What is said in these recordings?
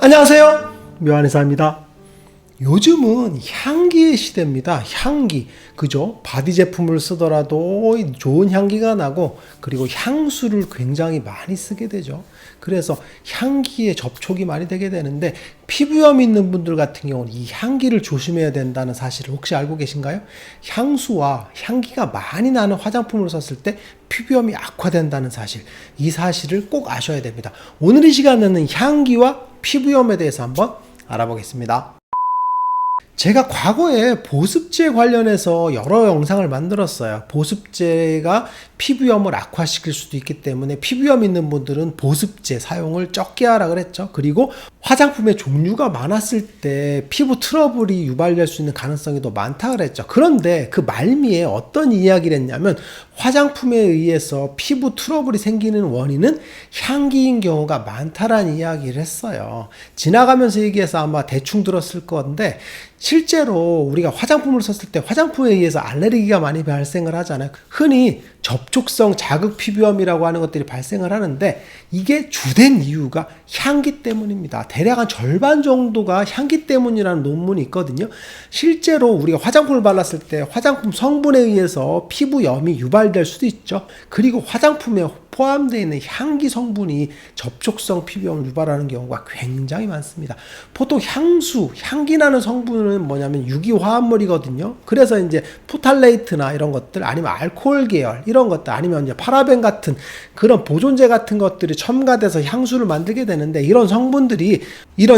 안녕하세요, 묘한의사입니다. 요즘은 향기의 시대입니다. 향기, 그죠? 바디 제품을 쓰더라도 좋은 향기가 나고, 그리고 향수를 굉장히 많이 쓰게 되죠. 그래서 향기에 접촉이 많이 되게 되는데, 피부염 있는 분들 같은 경우는 이 향기를 조심해야 된다는 사실을 혹시 알고 계신가요? 향수와 향기가 많이 나는 화장품을 썼을 때 피부염이 악화된다는 사실, 이 사실을 꼭 아셔야 됩니다. 오늘 이 시간에는 향기와 피부염에 대해서 한번 알아보겠습니다. 제가 과거에 보습제 관련해서 여러 영상을 만들었어요. 보습제가 피부염을 악화시킬 수도 있기 때문에 피부염 있는 분들은 보습제 사용을 적게 하라 그랬죠. 그리고 화장품의 종류가 많았을 때 피부 트러블이 유발될 수 있는 가능성이 더 많다 그랬죠. 그런데 그 말미에 어떤 이야기를 했냐면, 화장품에 의해서 피부 트러블이 생기는 원인은 향기인 경우가 많다라는 이야기를 했어요. 지나가면서 얘기해서 아마 대충 들었을 건데, 실제로 우리가 화장품을 썼을 때 화장품에 의해서 알레르기가 많이 발생을 하잖아요. 흔히 접촉성 자극 피부염이라고 하는 것들이 발생을 하는데, 이게 주된 이유가 향기 때문입니다. 대략 한 절반 정도가 향기 때문이라는 논문이 있거든요. 실제로 우리가 화장품을 발랐을 때 화장품 성분에 의해서 피부염이 유발될 수도 있죠. 그리고 화장품에 포함되어 있는 향기 성분이 접촉성 피부염을 유발하는 경우가 굉장히 많습니다. 보통 향기 나는 성분은 뭐냐면 유기화합물이거든요. 그래서 이제 포탈레이트나 이런 것들, 아니면 알코올 계열 이런 것들, 아니면 이제 파라벤 같은 그런 보존제 같은 것들이 첨가돼서 향수를 만들게 되는데, 이런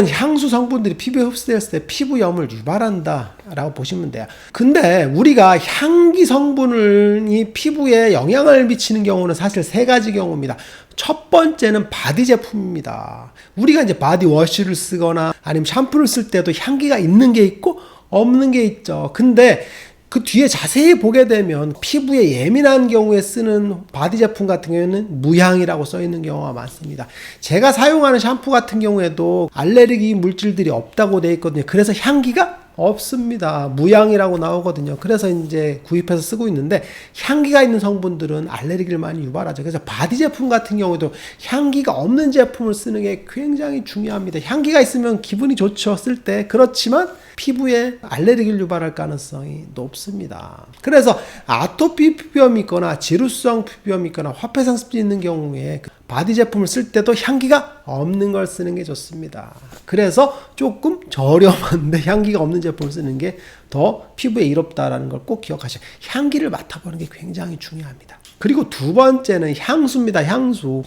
향수 성분들이 피부에 흡수됐을 때 피부염을 유발한다 라고 보시면 돼요. 근데 우리가 향기 성분이 피부에 영향을 미치는 경우는 사실 세 가지 경우입니다. 첫 번째는 바디 제품입니다. 우리가 이제 바디워시를 쓰거나 아니면 샴푸를 쓸 때도 향기가 있는 게 있고 없는 게 있죠. 근데 그 뒤에 자세히 보게 되면 피부에 예민한 경우에 쓰는 바디 제품 같은 경우에는 무향이라고 써 있는 경우가 많습니다. 제가 사용하는 샴푸 같은 경우에도 알레르기 물질들이 없다고 되어 있거든요. 그래서 향기가 없습니다. 무향이라고 나오거든요. 그래서 이제 구입해서 쓰고 있는데, 향기가 있는 성분들은 알레르기를 많이 유발하죠. 그래서 바디 제품 같은 경우도 향기가 없는 제품을 쓰는 게 굉장히 중요합니다. 향기가 있으면 기분이 좋죠, 쓸 때. 그렇지만 피부에 알레르기를 유발할 가능성이 높습니다. 그래서 아토피 피부염이 있거나 지루성 피부염이 있거나 화폐상습이 있는 경우에 바디 제품을 쓸 때도 향기가 없는 걸 쓰는 게 좋습니다. 그래서 조금 저렴한데 향기가 없는 제품을 쓰는 게 더 피부에 이롭다라는 걸 꼭 기억하셔야 돼요. 향기를 맡아보는 게 굉장히 중요합니다. 그리고 두 번째는 향수입니다. 향수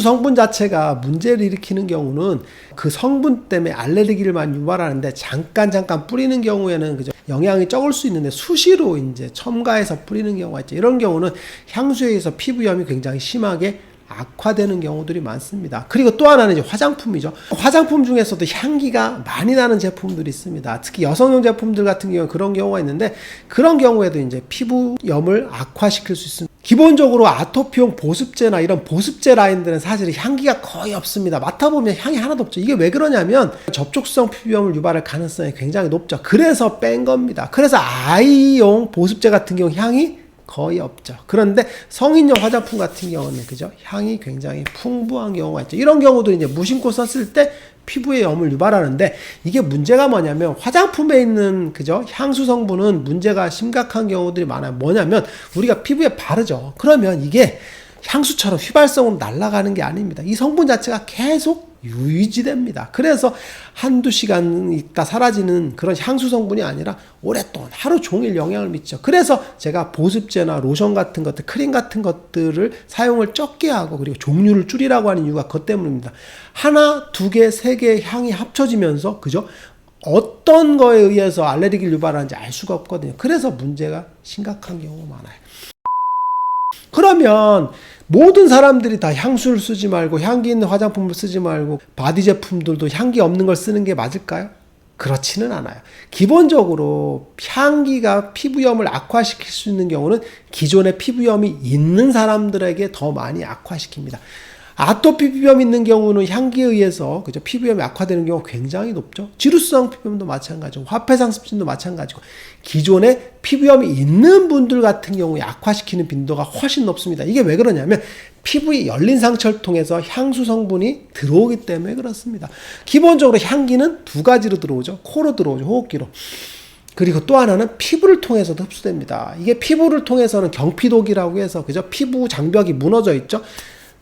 성분 자체가 문제를 일으키는 경우는 그 성분 때문에 알레르기를 많이 유발하는데, 잠깐 뿌리는 경우에는 그죠, 영향이 적을 수 있는데 수시로 이제 첨가해서 뿌리는 경우가 있죠. 이런 경우는 향수에 의해서 피부염이 굉장히 심하게 악화되는 경우들이 많습니다. 그리고 또 하나는 이제 화장품이죠. 화장품 중에서도 향기가 많이 나는 제품들이 있습니다. 특히 여성용 제품들 같은 경우는 그런 경우가 있는데, 그런 경우에도 이제 피부염을 악화시킬 수 있습니다. 기본적으로 아토피용 보습제나 이런 보습제 라인들은 사실 향기가 거의 없습니다. 맡아보면 향이 하나도 없죠. 이게 왜 그러냐면 접촉성 피부염을 유발할 가능성이 굉장히 높죠. 그래서 뺀 겁니다. 그래서 아이용 보습제 같은 경우 향이 거의 없죠. 그런데 성인용 화장품 같은 경우는 그죠, 향이 굉장히 풍부한 경우가 있죠. 이런 경우도 이제 무심코 썼을 때 피부에 염을 유발하는데, 이게 문제가 뭐냐면 화장품에 있는 그죠, 향수 성분은 문제가 심각한 경우들이 많아요. 뭐냐면 우리가 피부에 바르죠. 그러면 이게 향수처럼 휘발성으로 날아가는 게 아닙니다. 이 성분 자체가 계속 유지됩니다. 그래서 한두 시간 있다 사라지는 그런 향수 성분이 아니라 오랫동안 하루 종일 영향을 미치죠. 그래서 제가 보습제나 로션 같은 것들, 크림 같은 것들을 사용을 적게 하고, 그리고 종류를 줄이라고 하는 이유가 그것 때문입니다. 하나, 두 개, 세 개의 향이 합쳐지면서 그죠, 어떤 거에 의해서 알레르기를 유발하는지 알 수가 없거든요. 그래서 문제가 심각한 경우가 많아요. 그러면 모든 사람들이 다 향수를 쓰지 말고 향기 있는 화장품을 쓰지 말고 바디 제품들도 향기 없는 걸 쓰는 게 맞을까요? 그렇지는 않아요. 기본적으로 향기가 피부염을 악화시킬 수 있는 경우는 기존에 피부염이 있는 사람들에게 더 많이 악화시킵니다. 아토피 피부염 있는 경우는 향기에 의해서 그죠? 피부염이 악화되는 경우가 굉장히 높죠. 지루성 피부염도 마찬가지고 화폐상습진도 마찬가지고 기존에 피부염이 있는 분들 같은 경우에 악화시키는 빈도가 훨씬 높습니다. 이게 왜 그러냐면 피부에 열린 상처를 통해서 향수 성분이 들어오기 때문에 그렇습니다. 기본적으로 향기는 두 가지로 들어오죠. 코로 들어오죠. 호흡기로. 그리고 또 하나는 피부를 통해서도 흡수됩니다. 이게 피부를 통해서는 경피독이라고 해서 그죠? 피부 장벽이 무너져 있죠.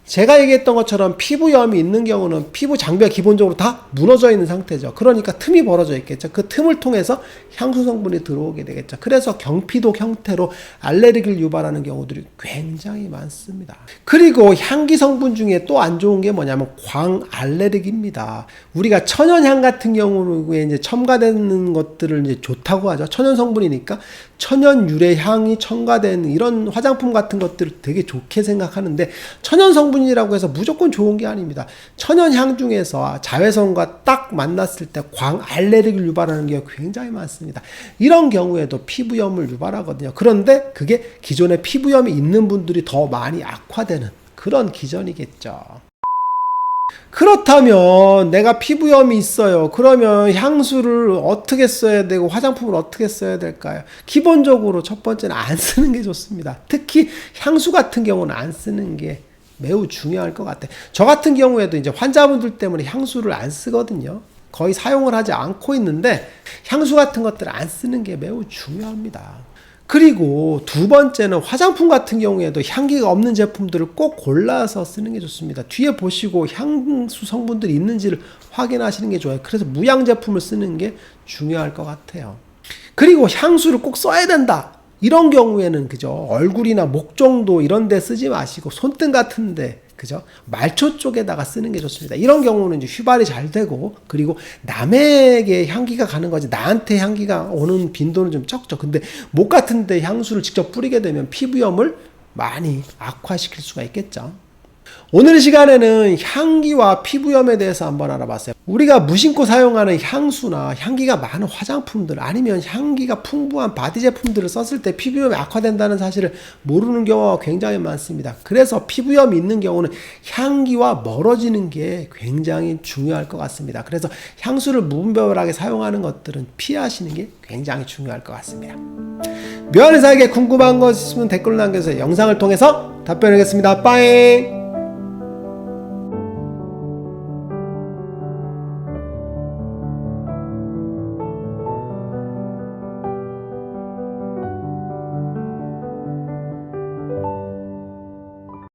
제가 얘기했던 것처럼 피부염이 있는 경우는 피부 장벽이 기본적으로 다 무너져 있는 상태죠. 그러니까 틈이 벌어져 있겠죠. 그 틈을 통해서 향수 성분이 들어오게 되겠죠. 그래서 경피독 형태로 알레르기를 유발하는 경우들이 굉장히 많습니다. 그리고 향기 성분 중에 또 안 좋은 게 뭐냐면 광알레르기입니다. 우리가 천연향 같은 경우는 이제 첨가되는 것들을 이제 좋다고 하죠. 천연 성분이니까 천연 유래 향이 첨가된 이런 화장품 같은 것들을 되게 좋게 생각하는데 천연 성분이라고 해서 무조건 좋은 게 아닙니다. 천연 향 중에서 자외선과 딱 만났을 때 광알레르기를 유발하는 경우가 굉장히 많습니다. 이런 경우에도 피부염을 유발하거든요. 그런데 그게 기존에 피부염이 있는 분들이 더 많이 악화되는 그런 기전이겠죠. 그렇다면 내가 피부염이 있어요. 그러면 향수를 어떻게 써야 되고 화장품을 어떻게 써야 될까요? 기본적으로 첫 번째는 안 쓰는 게 좋습니다. 특히 향수 같은 경우는 안 쓰는 게 매우 중요할 것 같아요. 저 같은 경우에도 이제 환자분들 때문에 향수를 안 쓰거든요. 거의 사용을 하지 않고 있는데 향수 같은 것들을 안 쓰는 게 매우 중요합니다. 그리고 두 번째는 화장품 같은 경우에도 향기가 없는 제품들을 꼭 골라서 쓰는 게 좋습니다. 뒤에 보시고 향수 성분들이 있는지를 확인하시는 게 좋아요. 그래서 무향 제품을 쓰는 게 중요할 것 같아요. 그리고 향수를 꼭 써야 된다. 이런 경우에는 그죠? 얼굴이나 목 정도 이런 데 쓰지 마시고 손등 같은 데 그죠? 말초 쪽에다가 쓰는 게 좋습니다. 이런 경우는 이제 휘발이 잘 되고 그리고 남에게 향기가 가는 거지 나한테 향기가 오는 빈도는 좀 적죠. 근데 목 같은 데 향수를 직접 뿌리게 되면 피부염을 많이 악화시킬 수가 있겠죠. 오늘 시간에는 향기와 피부염에 대해서 한번 알아봤어요. 우리가 무심코 사용하는 향수나 향기가 많은 화장품들 아니면 향기가 풍부한 바디 제품들을 썼을 때 피부염이 악화된다는 사실을 모르는 경우가 굉장히 많습니다. 그래서 피부염이 있는 경우는 향기와 멀어지는 게 굉장히 중요할 것 같습니다. 그래서 향수를 무분별하게 사용하는 것들은 피하시는 게 굉장히 중요할 것 같습니다. 묘한 의사에게 궁금한 것 있으면 댓글로 남겨주세요. 영상을 통해서 답변하겠습니다. 빠잉!